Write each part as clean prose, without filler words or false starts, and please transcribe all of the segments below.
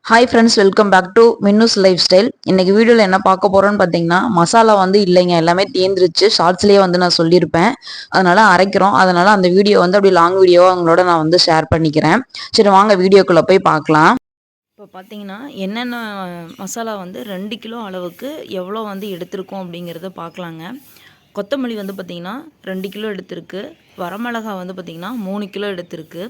Hi friends, welcome back to Minnu's lifestyle. இன்னைக்கு வீடியோவில் என்ன பார்க்க போறோம்னு பார்த்தீங்கன்னா, மசாலா வந்து இல்லைங்க, எல்லாமே தீர்ந்துருச்சு. ஷார்ட்ஸ்லேயே வந்து நான் சொல்லியிருப்பேன், அதனால அரைக்கிறோம். அதனால அந்த வீடியோ வந்து அப்படி லாங் வீடியோவாக உங்களோட நான் வந்து ஷேர் பண்ணிக்கிறேன். சரி, வாங்க வீடியோக்குள்ளே போய் பார்க்கலாம். இப்போ பார்த்தீங்கன்னா என்னென்ன மசாலா வந்து 2 கிலோ அளவுக்கு எவ்வளோ வந்து எடுத்திருக்கோம் அப்படிங்கிறத பார்க்கலாங்க. கொத்தமல்லி வந்து பார்த்திங்கன்னா 2 கிலோ எடுத்திருக்கு. வரமிளகா வந்து பார்த்திங்கன்னா 3 கிலோ எடுத்திருக்கு.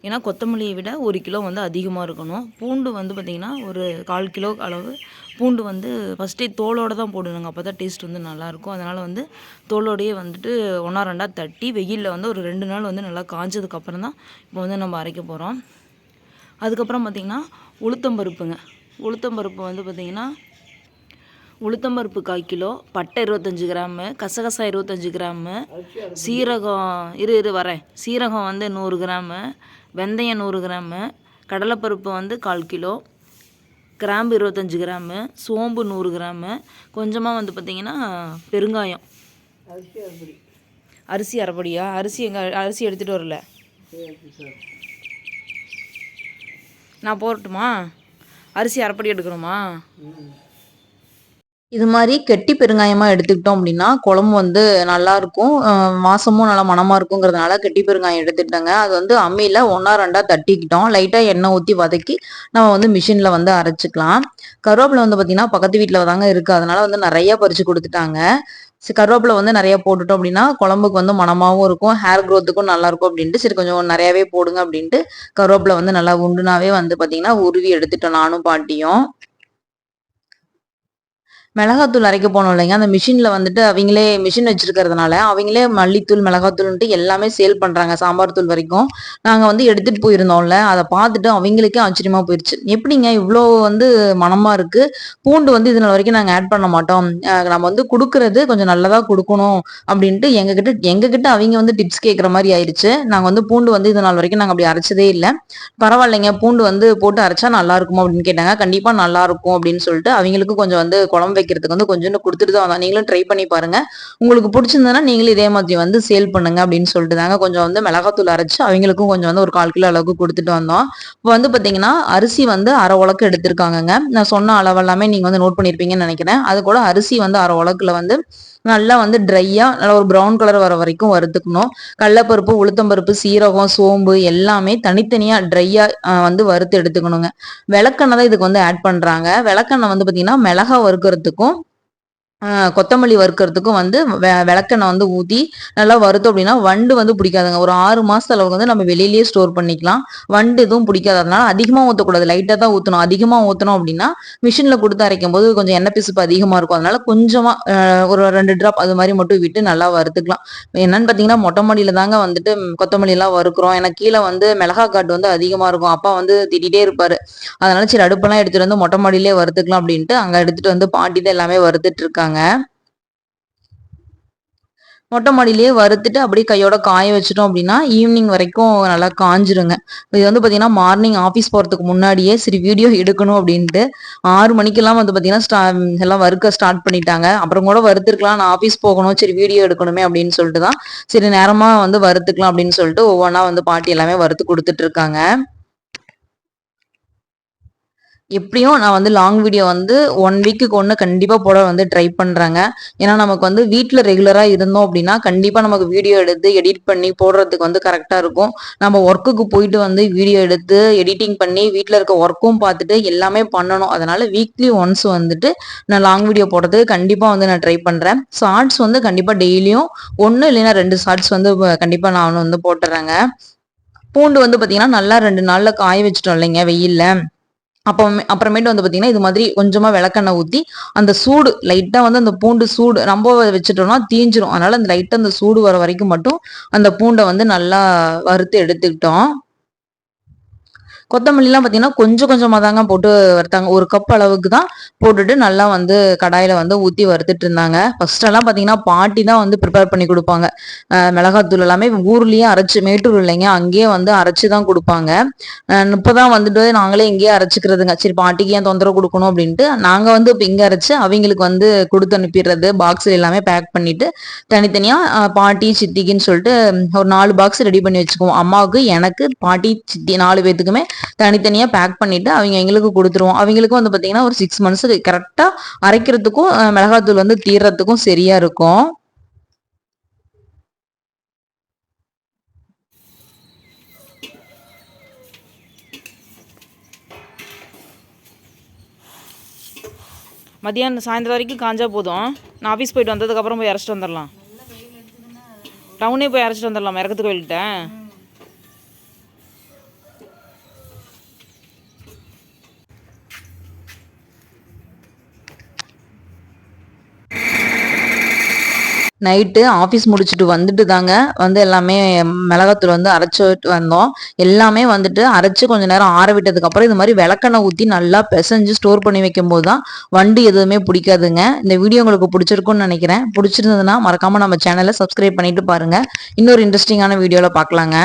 ஏன்னா கொத்தமல்லியை விட 1 கிலோ வந்து அதிகமாக இருக்கணும். பூண்டு வந்து பார்த்திங்கன்னா ஒரு 1/4 கிலோ அளவு பூண்டு வந்து ஃபஸ்ட்டே தோலோடு தான் போடணுங்க, அப்போ தான் டேஸ்ட் வந்து நல்லாயிருக்கும். அதனால் வந்து தோலோடையே வந்துட்டு 1-2 தட்டி வெயிலில் வந்து ஒரு 2 நாள் வந்து நல்லா காய்ச்சதுக்கப்புறம் தான் இப்போ வந்து நம்ம அரைக்க போகிறோம். அதுக்கப்புறம் பார்த்திங்கன்னா உளுத்தம்பருப்புங்க. உளுத்தம்பருப்பு வந்து பார்த்திங்கன்னா உளுத்தம்பருப்பு 1/4 கிலோ, பட்டை 25 கிராமு, கசகசா 25 கிராமு, சீரகம் வரேன் சீரகம் வந்து 100 கிராமு, வெந்தயம் 100 கிராமு, கடலைப்பருப்பு வந்து 1/4 கிலோ, கிராம்பு 25 கிராமு, சோம்பு 100 கிராமு, கொஞ்சமாக வந்து பார்த்திங்கன்னா பெருங்காயம். அரிசி அரைப்படியா? அரிசி எடுத்துகிட்டு வரல, நான் போடட்டுமா? அரிசி அரைப்படி எடுக்கணுமா? இது மாதிரி கெட்டி பெருங்காயமாக எடுத்துக்கிட்டோம் அப்படின்னா குழம்பு வந்து நல்லாயிருக்கும், வாசமும் நல்லா மணமாக இருக்குங்கிறதுனால கெட்டி பெருங்காயம் எடுத்துக்கிட்டோங்க. அது வந்து அம்மியில் 1-2 தட்டிக்கிட்டோம். லைட்டாக எண்ணெய் ஊற்றி வதக்கி நம்ம வந்து மிஷினில் வந்து அரைச்சிக்கலாம். கருவேப்பிலை வந்து பார்த்திங்கன்னா பக்கத்து வீட்டில் தாங்க இருக்குது, அதனால வந்து நிறைய பறித்து கொடுத்துட்டாங்க. சரி, கருவேப்பிலை வந்து நிறைய போட்டுட்டோம் அப்படின்னா குழம்புக்கு வந்து மணமாகவும் இருக்கும், ஹேர் க்ரோத்துக்கும் நல்லாயிருக்கும் அப்படின்ட்டு சரி கொஞ்சம் நிறையாவே போடுங்க அப்படின்ட்டு கருவேப்பிலை வந்து நல்லா உண்டுனாவே வந்து பார்த்திங்கன்னா உருவி எடுத்துட்டோம் நானும் பாட்டியும். மிளகாத்தூள் அரைக்க போனோம் இல்லைங்க, அந்த மிஷினில் வந்துட்டு அவங்களே மிஷின் வச்சிருக்கிறதுனால அவங்களே மல்லித்தூள் மிளகாத்தூள்ன்ட்டு எல்லாமே சேல் பண்ணுறாங்க, சாம்பார் தூள் வரைக்கும். நாங்கள் வந்து எடுத்துகிட்டு போயிருந்தோம்ல, அதை பார்த்துட்டு அவங்களுக்கே ஆச்சரியமாக போயிடுச்சு. எப்படிங்க இவ்வளோ வந்து மனமாக இருக்குது, பூண்டு வந்து இதனால் வரைக்கும் நாங்கள் ஆட் பண்ண மாட்டோம், நம்ம வந்து கொடுக்குறது கொஞ்சம் நல்லதாக கொடுக்கணும் அப்படின்ட்டு எங்ககிட்ட அவங்க வந்து டிப்ஸ் கேட்குற மாதிரி ஆயிடுச்சு. நாங்கள் வந்து பூண்டு வந்து இது நாள் வரைக்கும் நாங்கள் அப்படி அரைச்சதே இல்லை. பரவாயில்லைங்க, பூண்டு வந்து போட்டு அரைச்சா நல்லா இருக்குமா அப்படின்னு கேட்டாங்க. கண்டிப்பாக நல்லா இருக்கும் அப்படின்னு சொல்லிட்டு அவங்களுக்கும் கொஞ்சம் வந்து குழம்பு வைக்கிறதுக்கு வந்து கொஞ்சோண்டு கொடுத்துட்டு தான் வந்தோம். நீங்களும் ட்ரை பண்ணி பாருங்க, உங்களுக்கு பிடிச்சிருந்ததுன்னா நீங்களும் இதே மாதிரி வந்து சேல் பண்ணுங்க அப்படின்னு சொல்லிட்டு தாங்க கொஞ்சம் வந்து மிளகாத்தூள் அரைச்சு அவங்களுக்கும் கொஞ்சம் வந்து ஒரு 1/4 கிலோ அளவுக்கு கொடுத்துட்டு வந்தோம். இப்போ வந்து பார்த்தீங்கன்னா அரிசி வந்து அரை உலக்கு எடுத்திருக்காங்கங்க. நான் சொன்ன அளவெல்லாமே நீங்க வந்து நோட் பண்ணியிருப்பீங்கன்னு நினைக்கிறேன். அது கூட அரிசி வந்து அரை உலக்குல வந்து நல்லா வந்து ட்ரையா நல்லா ஒரு ப்ரௌன் கலர் வர வரைக்கும் வறுத்துக்கணும். கடலைப்பருப்பு, உளுத்தம்பருப்பு, சீரகம், சோம்பு எல்லாமே தனித்தனியா ட்ரையா வந்து வறுத்து எடுத்துக்கணுங்க. விளக்கெண்ணெய் தான் இதுக்கு வந்து ஆட் பண்றாங்க. விளக்கெண்ணெய் வந்து பாத்தீங்கன்னா மிளகா வறுக்கிறதுக்கும் கொத்தமல்லி வறுக்கிறதுக்கும் வந்து விளக்கெண்ணெய் வந்து ஊற்றி நல்லா வறுத்தோம் அப்படின்னா வண்டு வந்து பிடிக்காதுங்க. ஒரு 6 மாசத்து அளவுக்கு வந்து நம்ம வெளியிலேயே ஸ்டோர் பண்ணிக்கலாம். வண்டு எதுவும் பிடிக்காது. அதனால அதிகமாக ஊற்றக்கூடாது, லைட்டாக தான் ஊற்றணும். அதிகமாக ஊற்றணும் அப்படின்னா மிஷினில் கொடுத்து அரைக்கும் போது கொஞ்சம் எண்ணெய் பிசுப்பு அதிகமாக இருக்கும். அதனால கொஞ்சமாக ஒரு 2 ட்ராப் அது மாதிரி மட்டும் விட்டு நல்லா வறுத்துக்கலாம். என்னன்னு பார்த்தீங்கன்னா மொட்டை மாடியில் தாங்க வந்துட்டு கொத்தமல்லி எல்லாம் வறுக்கிறோம். ஏன்னா கீழே வந்து மிளகா காட்டு வந்து அதிகமாக இருக்கும். அப்பா வந்து திட்டிகிட்டே இருப்பாரு. அதனால சரி அடுப்பெல்லாம் எடுத்துட்டு வந்து மொட்டை மாடியிலே வறுத்துக்கலாம் அப்படின்ட்டு அங்கே எடுத்துட்டு வந்து பாட்டி தான் எல்லாமே வறுத்துட்டு இருக்காங்க. மொட்டை மாடியிலேயே வறுத்துட்டு அப்படியே கையோட காய வச்சுட்டோம் அப்படின்னா ஈவினிங் வரைக்கும் நல்லா காஞ்சிருங்க. இது வந்து பார்த்தீங்கன்னா மார்னிங் ஆஃபீஸ் போகிறதுக்கு முன்னாடியே சரி வீடியோ எடுக்கணும் அப்படின்ட்டு 6 மணிக்கெல்லாம் வந்து பார்த்தீங்கன்னா எல்லாம் வறுக்க ஸ்டார்ட் பண்ணிட்டாங்க. அப்புறம் கூட வறுத்துருக்கலாம், நான் ஆஃபீஸ் போகணும் சரி வீடியோ எடுக்கணுமே அப்படின்னு சொல்லிட்டு தான் சரி நேரமாக வந்து வறுத்துக்கலாம் அப்படின்னு சொல்லிட்டு ஒவ்வொன்றா வந்து பாட்டி எல்லாமே வறுத்து கொடுத்துட்டு இருக்காங்க. எப்படியும் நான் வந்து லாங் வீடியோ வந்து 1 வீக்குக்கு ஒன்று கண்டிப்பாக போட வந்து ட்ரை பண்ணுறேங்க. ஏன்னா நமக்கு வந்து வீட்டில் ரெகுலராக இருந்தோம் அப்படின்னா கண்டிப்பாக நமக்கு வீடியோ எடுத்து எடிட் பண்ணி போடுறதுக்கு வந்து கரெக்டாக இருக்கும். நம்ம ஒர்க்குக்கு போயிட்டு வந்து வீடியோ எடுத்து எடிட்டிங் பண்ணி வீட்டில் இருக்க ஒர்க்கும் பார்த்துட்டு எல்லாமே பண்ணணும். அதனால வீக்லி ஒன்ஸ் வந்துட்டு நான் லாங் வீடியோ போடுறதுக்கு கண்டிப்பாக வந்து நான் ட்ரை பண்ணுறேன். ஷார்ட்ஸ் வந்து கண்டிப்பாக டெய்லியும் 1 இல்லைன்னா 2 ஷார்ட்ஸ் வந்து கண்டிப்பாக நான் வந்து போட்டுறேங்க. பூண்டு வந்து பார்த்தீங்கன்னா நல்லா 2 நாளில் காய வச்சுட்டோம் இல்லைங்க வெயிலில். அப்புறமேட்டு வந்து பார்த்தீங்கன்னா இது மாதிரி கொஞ்சமாக விளக்கெண்ணெய் ஊற்றி அந்த சூடு லைட்டாக வந்து அந்த பூண்டு சூடு ரொம்ப வச்சுட்டோம்னா தீஞ்சிரும். அதனால அந்த லைட்டாக அந்த சூடு வர வரைக்கும் மட்டும் அந்த பூண்டை வந்து நல்லா வறுத்து எடுத்துக்கிட்டோம். கொத்தமல்லிலாம் பார்த்தீங்கன்னா கொஞ்சம் கொஞ்சமாக தாங்க போட்டு வறுத்தாங்க. 1 கப் அளவுக்கு தான் போட்டுட்டு நல்லா வந்து கடாயில் வந்து ஊற்றி வறுத்துட்டு இருந்தாங்க. ஃபர்ஸ்டெல்லாம் பார்த்தீங்கன்னா பாட்டி தான் வந்து ப்ரிப்பேர் பண்ணி கொடுப்பாங்க. மிளகாத்தூள் எல்லாமே ஊர்லேயே அரைச்சி, மேட்டூர் இல்லைங்க அங்கேயே வந்து அரைச்சி தான் கொடுப்பாங்க. இப்போ தான் வந்துட்டு நாங்களே இங்கேயே அரைச்சிக்கிறதுங்க. சரி பாட்டிக்கு ஏன் தொந்தரவு கொடுக்கணும் அப்படின்ட்டு நாங்கள் வந்து இப்போ இங்கே அரைச்சி அவங்களுக்கு வந்து கொடுத்து அனுப்பிடுறது. பாக்ஸில் எல்லாமே பேக் பண்ணிட்டு தனித்தனியாக பாட்டி சித்திக்குன்னு சொல்லிட்டு ஒரு 4 பாக்ஸ் ரெடி பண்ணி வச்சுக்குவோம். அம்மாவுக்கு, எனக்கு, பாட்டி, சித்தி 4 பேத்துக்குமே தனித்தனியாக பேக் பண்ணிவிட்டு அவங்க எங்களுக்கு கொடுத்துருவோம். அவங்களுக்கும் வந்து பார்த்திங்கன்னா ஒரு 6 மந்த்ஸுக்கு கரெக்டாக அரைக்கிறதுக்கும் மிளகாத்தூள் வந்து தீர்றதுக்கும் சரியாக இருக்கும். மதியானம் சாயந்தரம் வரைக்கும் காஞ்சா போதும். நான் ஆஃபீஸ் போயிட்டு வந்ததுக்கப்புறம் போய் அரைச்சிட்டு வந்துடலாம். டவுனே போய் அரைச்சிட்டு வந்துடலாம் இறக்கத்து கோயில்கிட்ட. நைட்டு ஆஃபீஸ் முடிச்சுட்டு வந்துட்டு தாங்க வந்து எல்லாமே மிளகாத்தூள் வந்து அரைச்சிட்டு வந்தோம். எல்லாமே வந்துட்டு அரைச்சி கொஞ்சம் நேரம் ஆற விட்டதுக்கப்புறம் இது மாதிரி விளக்கெண்ணெய் ஊற்றி நல்லா பிசைஞ்சு ஸ்டோர் பண்ணி வைக்கும்போது தான் வண்டு எதுவுமே பிடிக்காதுங்க. இந்த வீடியோ உங்களுக்கு பிடிச்சிருக்குன்னு நினைக்கிறேன். பிடிச்சிருந்ததுன்னா மறக்காமல் நம்ம சேனலை சப்ஸ்கிரைப் பண்ணிட்டு பாருங்கள். இன்னொரு இன்ட்ரெஸ்டிங்கான வீடியோவில் பார்க்கலாங்க.